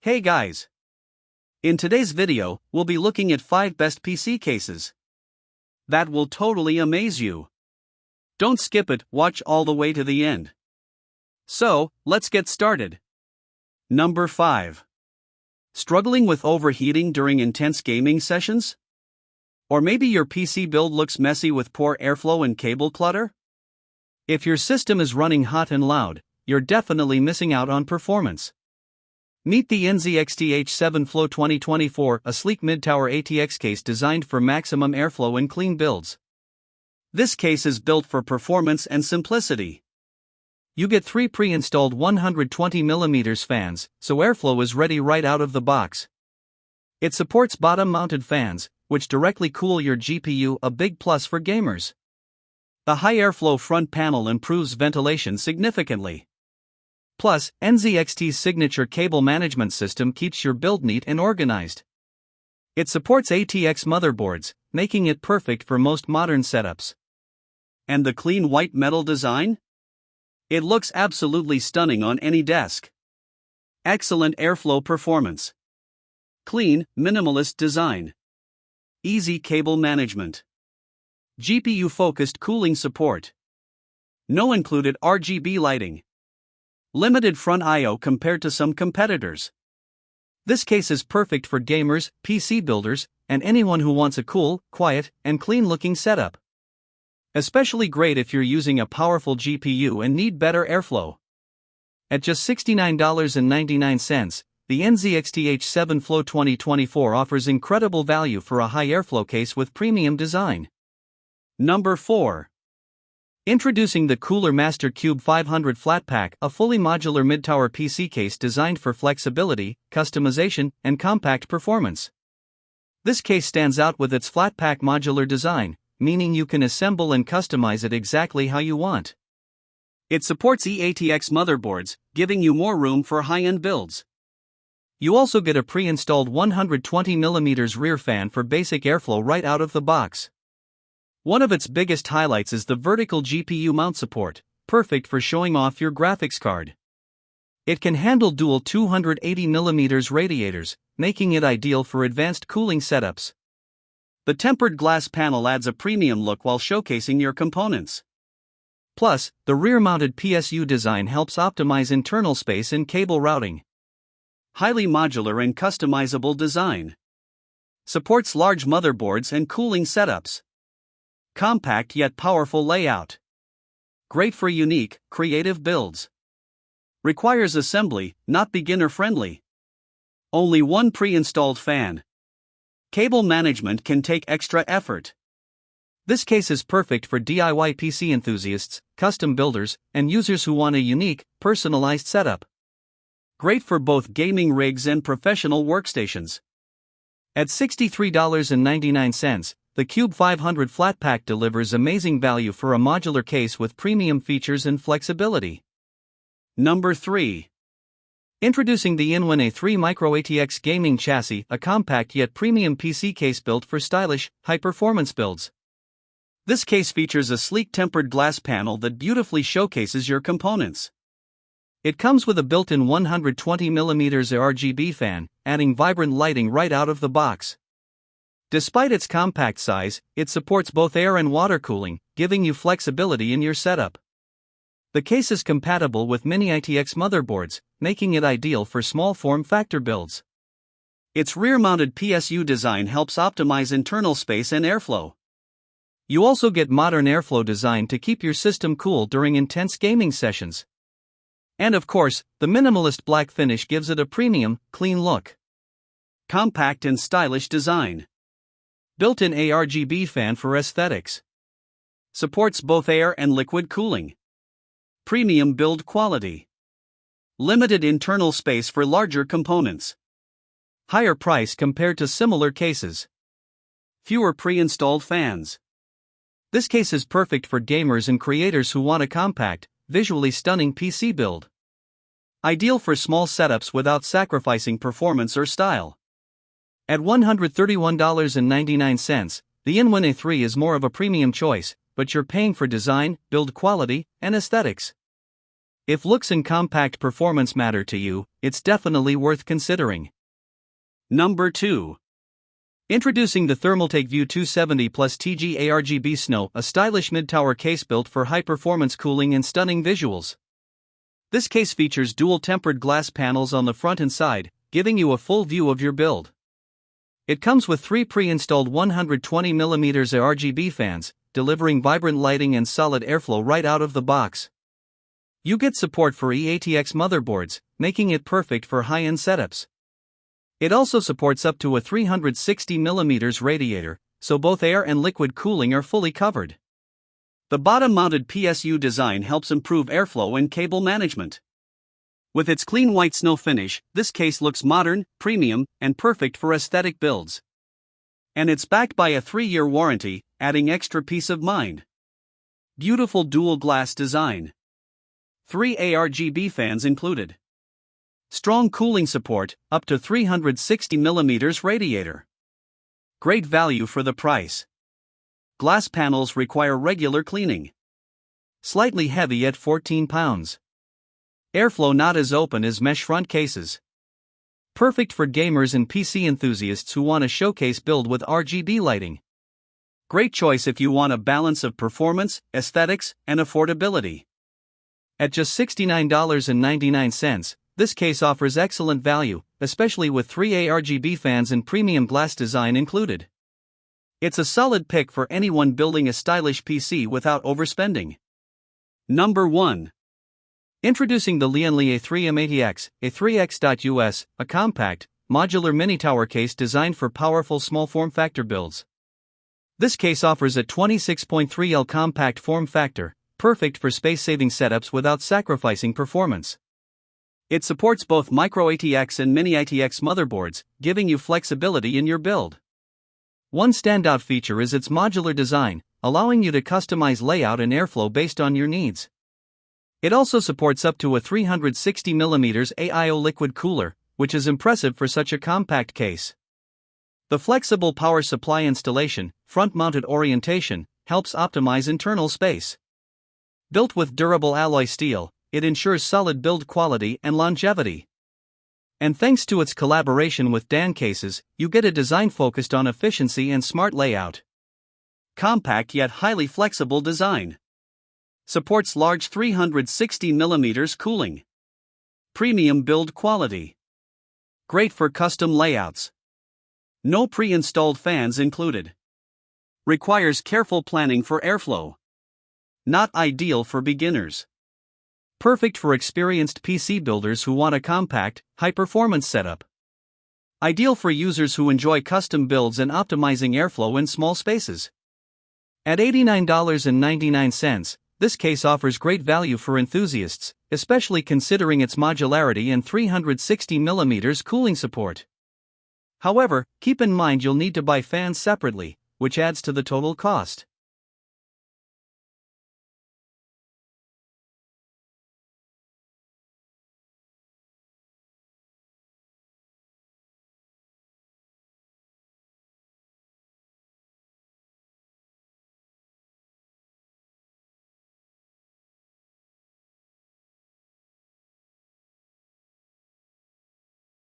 Hey guys! In today's video, we'll be looking at 5 best PC cases that will totally amaze you. Don't skip it, watch all the way to the end. So, let's get started. Number 5. Struggling with overheating during intense gaming sessions? Or maybe your PC build looks messy with poor airflow and cable clutter? If your system is running hot and loud, you're definitely missing out on performance. Meet the NZXT H7 Flow 2024, a sleek mid-tower ATX case designed for maximum airflow and clean builds. This case is built for performance and simplicity. You get 3 pre-installed 120mm fans, so airflow is ready right out of the box. It supports bottom-mounted fans, which directly cool your GPU, a big plus for gamers. The high airflow front panel improves ventilation significantly. Plus, NZXT's signature cable management system keeps your build neat and organized. It supports ATX motherboards, making it perfect for most modern setups. And the clean white metal design? It looks absolutely stunning on any desk. Excellent airflow performance. Clean, minimalist design. Easy cable management. GPU-focused cooling support. No included RGB lighting. Limited front I/O compared to some competitors. This case is perfect for gamers, PC builders, and anyone who wants a cool, quiet, and clean-looking setup. Especially great if you're using a powerful GPU and need better airflow. At just $69.99, the NZXT H7 Flow 2024 offers incredible value for a high airflow case with premium design. Number 4. Introducing the Cooler Master Qube 500 Flatpack, a fully modular mid-tower PC case designed for flexibility, customization, and compact performance. This case stands out with its Flatpack modular design, meaning you can assemble and customize it exactly how you want. It supports ATX motherboards, giving you more room for high-end builds. You also get a pre-installed 120mm rear fan for basic airflow right out of the box. One of its biggest highlights is the vertical GPU mount support, perfect for showing off your graphics card. It can handle dual 280mm radiators, making it ideal for advanced cooling setups. The tempered glass panel adds a premium look while showcasing your components. Plus, the rear-mounted PSU design helps optimize internal space and cable routing. Highly modular and customizable design. Supports large motherboards and cooling setups. Compact yet powerful layout. Great for unique, creative builds. Requires assembly, not beginner-friendly. Only one pre-installed fan. Cable management can take extra effort. This case is perfect for DIY PC enthusiasts, custom builders, and users who want a unique, personalized setup. Great for both gaming rigs and professional workstations. At $63.99, the Qube 500 Flatpack delivers amazing value for a modular case with premium features and flexibility. Number 3. Introducing the InWin A3-mATX gaming chassis, a compact yet premium PC case built for stylish, high-performance builds. This case features a sleek tempered glass panel that beautifully showcases your components. It comes with a built-in 120mm ARGB fan, adding vibrant lighting right out of the box. Despite its compact size, it supports both air and water cooling, giving you flexibility in your setup. The case is compatible with many ATX motherboards, making it ideal for small form factor builds. Its rear-mounted PSU design helps optimize internal space and airflow. You also get modern airflow design to keep your system cool during intense gaming sessions. And of course, the minimalist black finish gives it a premium, clean look. Compact and stylish design. Built-in ARGB fan for aesthetics. Supports both air and liquid cooling. Premium build quality. Limited internal space for larger components. Higher price compared to similar cases. Fewer pre-installed fans. This case is perfect for gamers and creators who want a compact, visually stunning PC build. Ideal for small setups without sacrificing performance or style. At $131.99, the InWin A3 is more of a premium choice, but you're paying for design, build quality, and aesthetics. If looks and compact performance matter to you, it's definitely worth considering. Number 2. Introducing the Thermaltake View 270 Plus TG ARGB Snow, a stylish mid-tower case built for high-performance cooling and stunning visuals. This case features dual-tempered glass panels on the front and side, giving you a full view of your build. It comes with 3 pre-installed 120mm ARGB fans, delivering vibrant lighting and solid airflow right out of the box. You get support for ATX motherboards, making it perfect for high-end setups. It also supports up to a 360mm radiator, so both air and liquid cooling are fully covered. The bottom-mounted PSU design helps improve airflow and cable management. With its clean white snow finish, this case looks modern, premium, and perfect for aesthetic builds. And it's backed by a 3-year warranty, adding extra peace of mind. Beautiful dual glass design. 3 ARGB fans included. Strong cooling support, up to 360mm radiator. Great value for the price. Glass panels require regular cleaning. Slightly heavy at 14 pounds. Airflow not as open as mesh front cases. Perfect for gamers and PC enthusiasts who want a showcase build with RGB lighting. Great choice if you want a balance of performance, aesthetics, and affordability. At just $69.99, this case offers excellent value, especially with 3 ARGB fans and premium glass design included. It's a solid pick for anyone building a stylish PC without overspending. Number 1. Introducing the Lian Li A3-mATX, A3X.US, a compact, modular mini-tower case designed for powerful small form factor builds. This case offers a 26.3L compact form factor, perfect for space-saving setups without sacrificing performance. It supports both MicroATX and MiniATX motherboards, giving you flexibility in your build. One standout feature is its modular design, allowing you to customize layout and airflow based on your needs. It also supports up to a 360mm AIO liquid cooler, which is impressive for such a compact case. The flexible power supply installation, front-mounted orientation, helps optimize internal space. Built with durable alloy steel, it ensures solid build quality and longevity. And thanks to its collaboration with Dan Cases, you get a design focused on efficiency and smart layout. Compact yet highly flexible design. Supports large 360mm cooling. Premium build quality. Great for custom layouts. No pre-installed fans included. Requires careful planning for airflow. Not ideal for beginners. Perfect for experienced PC builders who want a compact, high-performance setup. Ideal for users who enjoy custom builds and optimizing airflow in small spaces. At $89.99, this case offers great value for enthusiasts, especially considering its modularity and 360mm cooling support. However, keep in mind you'll need to buy fans separately, which adds to the total cost.